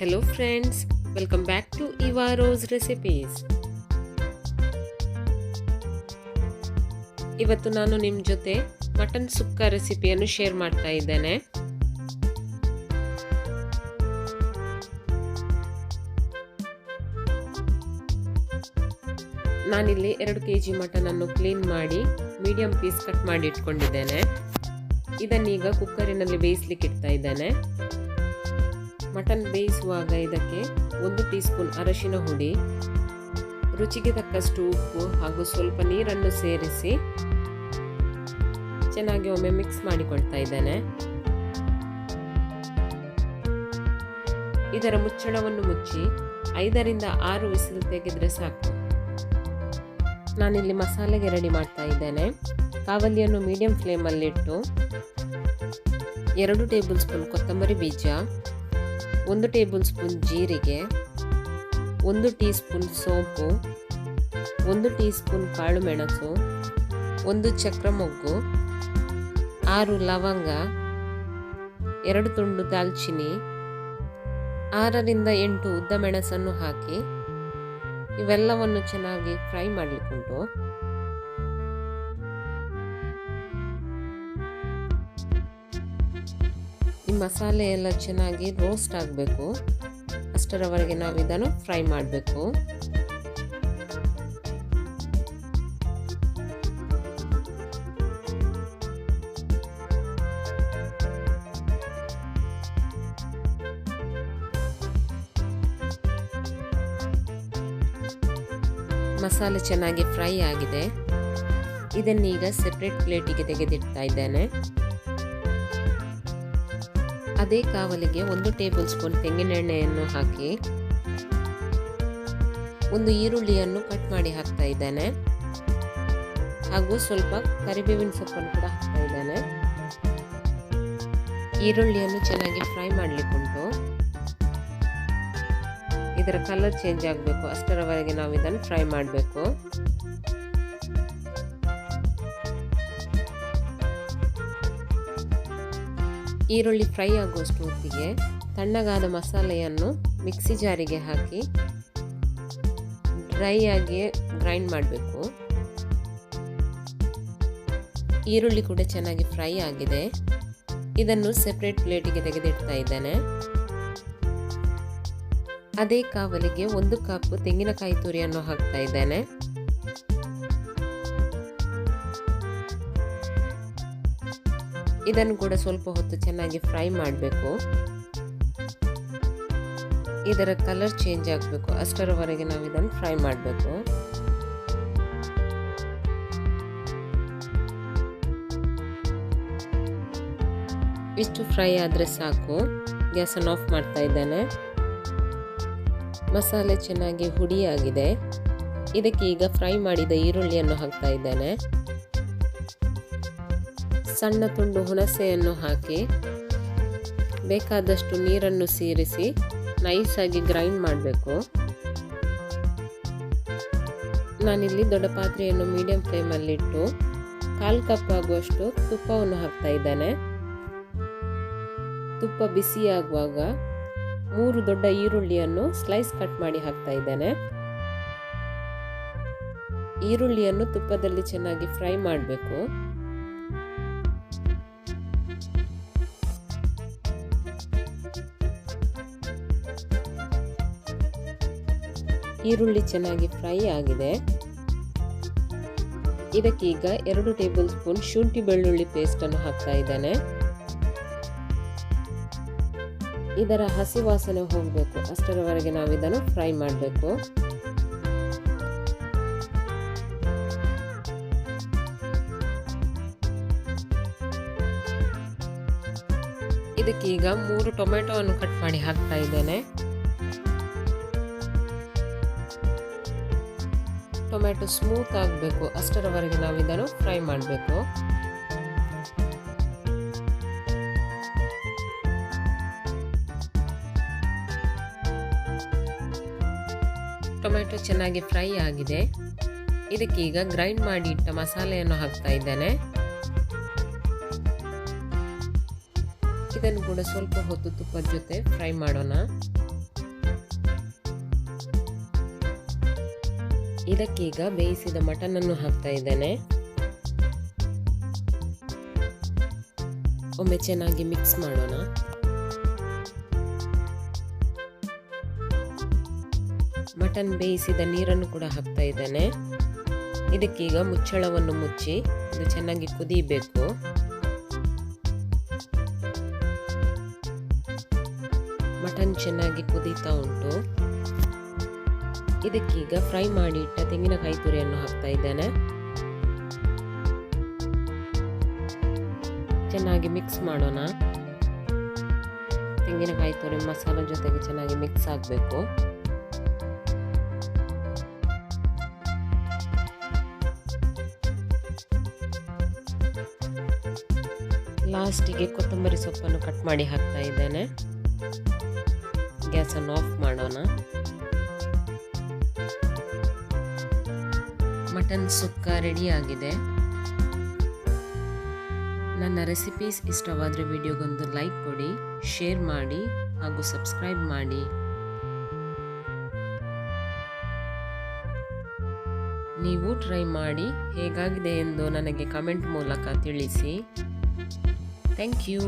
Hello friends, welcome back to Ivaro's recipes. ಇವತ್ತು ನಾನು ನಿಮ್ಮ ಜೊತೆ ಮಟನ್ ಸುಕ್ಕ ರೆಸಿಪಿಯನ್ನು ಶೇರ್ ಮಾಡ್ತಾ ಇದ್ದೇನೆ. ನಾನಿಲ್ಲಿ 2 kg ಮಟನ್ ಅನ್ನು ಕ್ಲೀನ್ ಮಾಡಿ ಮೀಡಿಯಂ ಪೀಸ್ ಕಟ್ ಮಾಡಿ ಇಟ್ಕೊಂಡಿದ್ದೇನೆ. ಇದನ್ನೀಗ ಕುಕ್ಕರಿನಲ್ಲಿ ಬೇಯಿಸಲಿಕ್ಕೆ ಇಡ್ತಾ ಇದ್ದೇನೆ. ಮಟನ್ ಬೇಯಿಸುವಾಗ ಇದಕ್ಕೆ 1 ಟೀ ಸ್ಪೂನ್ ಅರಿಶಿನ ಹುಡಿ, ರುಚಿಗೆ ತಕ್ಕಷ್ಟು ಉಪ್ಪು ಹಾಗೂ ಸ್ವಲ್ಪ ನೀರನ್ನು ಸೇರಿಸಿ ಚೆನ್ನಾಗಿ ಒಮ್ಮೆ ಮಿಕ್ಸ್ ಮಾಡಿಕೊಳ್ತಾ ಇದ್ದೇನೆ. ಇದರ ಮುಚ್ಚಳವನ್ನು ಮುಚ್ಚಿ 5 ರಿಂದ 6 ವಿಸಿಲ್ ತೆಗೆದ್ರೆ ಸಾಕು. ನಾನಿಲ್ಲಿ ಮಸಾಲೆಗೆ ರೆಡಿ ಮಾಡ್ತಾ ಇದ್ದೇನೆ. ಕಾವಲಿಯನ್ನು ಮೀಡಿಯಂ ಫ್ಲೇಮಲ್ಲಿಟ್ಟು 2 ಟೇಬಲ್ ಸ್ಪೂನ್ ಕೊತ್ತಂಬರಿ ಬೀಜ, 1 ಟೇಬಲ್ ಸ್ಪೂನ್ ಜೀರಿಗೆ, 1 ಟೀ ಸ್ಪೂನ್ ಸೋಂಪು, 1 ಟೀ ಸ್ಪೂನ್ ಕಾಳು ಮೆಣಸು, 1 ಚಕ್ರ ಮೊಗ್ಗು, 6 ಲವಂಗ, 2 ತುಂಡು ದಾಲ್ಚಿನ್ನಿ, 6 ರಿಂದ 8 ಉದ್ದ ಮೆಣಸನ್ನು ಹಾಕಿ ಇವೆಲ್ಲವನ್ನು ಚೆನ್ನಾಗಿ ಫ್ರೈ ಮಾಡಲಿಕ್ಕುಂಟು. ಈ ಮಸಾಲೆ ಎಲ್ಲ ಚೆನ್ನಾಗಿ ರೋಸ್ಟ್ ಆಗಬೇಕು, ಅಷ್ಟರವರೆಗೆ ನಾವು ಇದನ್ನು ಫ್ರೈ ಮಾಡಬೇಕು. ಮಸಾಲೆ ಚೆನ್ನಾಗಿ ಫ್ರೈ ಆಗಿದೆ. ಇದನ್ನೀಗ ಸೆಪರೇಟ್ ಪ್ಲೇಟಿಗೆ ತೆಗೆದಿಡ್ತಾ ಇದ್ದೇನೆ. ಅದೇ ಕಾವಲಿಗೆ 1 ಟೇಬಲ್ ಸ್ಪೂನ್ ತೆಂಗಿನೆಣ್ಣೆಯನ್ನು ಹಾಕಿ 1 ಈರುಳ್ಳಿಯನ್ನು ಕಟ್ ಮಾಡಿ ಹಾಕ್ತಾ ಇದ್ದೇನೆ. ಹಾಗೂ ಸ್ವಲ್ಪ ಕರಿಬೇವಿನ ಸೊಪ್ಪನ್ನು ಕೂಡ ಹಾಕ್ತಾ ಇದ್ದೇನೆ. ಈರುಳ್ಳಿಯನ್ನು ಚೆನ್ನಾಗಿ ಫ್ರೈ ಮಾಡಲಿಕ್ಕುಂಟು. ಇದರ ಕಲರ್ ಚೇಂಜ್ ಆಗಬೇಕು, ಅಷ್ಟರವರೆಗೆ ನಾವು ಇದನ್ನು ಫ್ರೈ ಮಾಡಬೇಕು. ಈರುಳ್ಳಿ ಫ್ರೈ ಆಗುವಷ್ಟು ಹೊತ್ತಿಗೆ ತಣ್ಣಗಾದ ಮಸಾಲೆಯನ್ನು ಮಿಕ್ಸಿ ಜಾರಿಗೆ ಹಾಕಿ ಡ್ರೈ ಆಗಿ ಗ್ರೈಂಡ್ ಮಾಡಬೇಕು. ಈರುಳ್ಳಿ ಕೂಡ ಚೆನ್ನಾಗಿ ಫ್ರೈ ಆಗಿದೆ. ಇದನ್ನು ಸೆಪರೇಟ್ ಪ್ಲೇಟಿಗೆ ತೆಗೆದಿಡ್ತಾ ಇದ್ದೇನೆ. ಅದೇ ಕಾವಲಿಗೆ 1 ಕಪ್ ತೆಂಗಿನಕಾಯಿ ತುರಿಯನ್ನು ಹಾಕ್ತಾ ಇದ್ದೇನೆ. ಇದನ್ನು ಕೂಡ ಸ್ವಲ್ಪ ಹೊತ್ತು ಚೆನ್ನಾಗಿ ಫ್ರೈ ಮಾಡಬೇಕು. ಇದರ ಕಲರ್ ಚೇಂಜ್ ಆಗಬೇಕು, ಅಷ್ಟರವರೆಗೆ ನಾವು ಇದನ್ನು ಫ್ರೈ ಮಾಡಬೇಕು. ಇಷ್ಟು ಫ್ರೈ ಆದರೆ ಸಾಕು. ಗ್ಯಾಸನ್ನು ಆಫ್ ಮಾಡ್ತಾ ಇದ್ದೇನೆ. ಮಸಾಲೆ ಚೆನ್ನಾಗಿ ಹುಡಿಯಾಗಿದೆ. ಇದಕ್ಕೆ ಈಗ ಫ್ರೈ ಮಾಡಿದ ಈರುಳ್ಳಿಯನ್ನು ಹಾಕ್ತಾ ಇದ್ದೇನೆ. ಸಣ್ಣ ತುಂಡು ಹುಣಸೆಯನ್ನು ಹಾಕಿ ಬೇಕಾದಷ್ಟು ನೀರನ್ನು ಸೇರಿಸಿ ನೈಸಾಗಿ ಗ್ರೈಂಡ್ ಮಾಡಬೇಕು. ನಾನಿಲ್ಲಿ ದೊಡ್ಡ ಪಾತ್ರೆಯನ್ನು ಮೀಡಿಯಂ ಫ್ಲೇಮಲ್ಲಿಟ್ಟು 1/4 ಕಪ್ ಆಗುವಷ್ಟು ತುಪ್ಪವನ್ನು ಹಾಕ್ತಾ ಇದ್ದೇನೆ. ತುಪ್ಪ ಬಿಸಿಯಾಗುವಾಗ 3 ದೊಡ್ಡ ಈರುಳ್ಳಿಯನ್ನು ಸ್ಲೈಸ್ ಕಟ್ ಮಾಡಿ ಹಾಕ್ತಾ ಇದ್ದೇನೆ. ಈರುಳ್ಳಿಯನ್ನು ತುಪ್ಪದಲ್ಲಿ ಚೆನ್ನಾಗಿ ಫ್ರೈ ಮಾಡಬೇಕು. ಈರುಳ್ಳಿ ಚೆನ್ನಾಗಿ ಫ್ರೈ ಆಗಿದೆ. ಇದಕ್ಕೀಗ 2 ಟೇಬಲ್ ಸ್ಪೂನ್ ಶುಂಠಿ ಬೆಳ್ಳುಳ್ಳಿ ಪೇಸ್ಟ್ ಅನ್ನು ಹಾಕ್ತಾ ಇದ್ದೇನೆ. ಇದರ ಹಸಿ ವಾಸನೆ ಹೋಗಬೇಕು, ಅಷ್ಟರವರೆಗೆ ನಾವು ಇದನ್ನು ಫ್ರೈ ಮಾಡಬೇಕು. ಇದಕ್ಕೀಗ 3 ಟೊಮೆಟೊವನ್ನು ಕಟ್ ಮಾಡಿ ಹಾಕ್ತಾ ಇದ್ದೇನೆ. ಟೊಮೆಟೊ ಸ್ಮೂತ್ ಆಗಬೇಕು, ಅಷ್ಟರವರೆಗೆ ನಾವು ಇದನ್ನು ಫ್ರೈ ಮಾಡಬೇಕು. ಟೊಮೆಟೊ ಚೆನ್ನಾಗಿ ಫ್ರೈ ಆಗಿದೆ. ಇದಕ್ಕೀಗ ಗ್ರೈಂಡ್ ಮಾಡಿ ಇಟ್ಟ ಮಸಾಲೆಯನ್ನು ಹಾಕ್ತಾ ಇದ್ದೇನೆ. ಇದನ್ನು ಕೂಡ ಸ್ವಲ್ಪ ಹೊತ್ತು ತುಪ್ಪದ ಜೊತೆ ಫ್ರೈ ಮಾಡೋಣ. ಇದಕ್ಕೀಗ ಬೇಯಿಸಿದ ಮಟನ್ ಅನ್ನು ಹಾಕ್ತಾ ಇದ್ದೇನೆ. ಒಮ್ಮೆ ಚೆನ್ನಾಗಿ ಮಿಕ್ಸ್ ಮಾಡೋಣ. ಮಟನ್ ಬೇಯಿಸಿದ ನೀರನ್ನು ಕೂಡ ಹಾಕ್ತಾ ಇದ್ದೇನೆ. ಇದಕ್ಕೀಗ ಮುಚ್ಚಳವನ್ನು ಮುಚ್ಚಿ ಇದು ಚೆನ್ನಾಗಿ ಕುದಿಬೇಕು. ಮಟನ್ ಚೆನ್ನಾಗಿ ಕುದೀತಾ ಉಂಟು. ಇದಕ್ಕೀಗ ಫ್ರೈ ಮಾಡಿ ಇಟ್ಟ ತೆಂಗಿನಕಾಯಿ ತುರಿಯನ್ನು ಹಾಕ್ತಾ ಇದ್ದೇನೆ. ಚೆನ್ನಾಗಿ ಮಿಕ್ಸ್ ಮಾಡೋಣ. ತೆಂಗಿನಕಾಯಿ ತುರಿ ಮಸಾಲೆ ಜೊತೆಗೆ ಚೆನ್ನಾಗಿ ಮಿಕ್ಸ್ ಆಗಬೇಕು. ಲಾಸ್ಟಿಗೆ ಕೊತ್ತಂಬರಿ ಸೊಪ್ಪನ್ನು ಕಟ್ ಮಾಡಿ ಹಾಕ್ತಾ ಇದ್ದೇನೆ. ಗ್ಯಾಸನ್ನು ಆಫ್ ಮಾಡೋಣ. ಮಟನ್ ಸುಕ್ಕ ರೆಡಿಯಾಗಿದೆ. ನನ್ನ ರೆಸಿಪೀಸ್ ಇಷ್ಟವಾದರೆ ವಿಡಿಯೋಗೊಂದು ಲೈಕ್ ಕೊಡಿ, ಶೇರ್ ಮಾಡಿ ಹಾಗೂ ಸಬ್ಸ್ಕ್ರೈಬ್ ಮಾಡಿ. ನೀವು ಟ್ರೈ ಮಾಡಿ ಹೇಗಾಗಿದೆ ಎಂದು ನನಗೆ ಕಮೆಂಟ್ ಮೂಲಕ ತಿಳಿಸಿ. Thank you.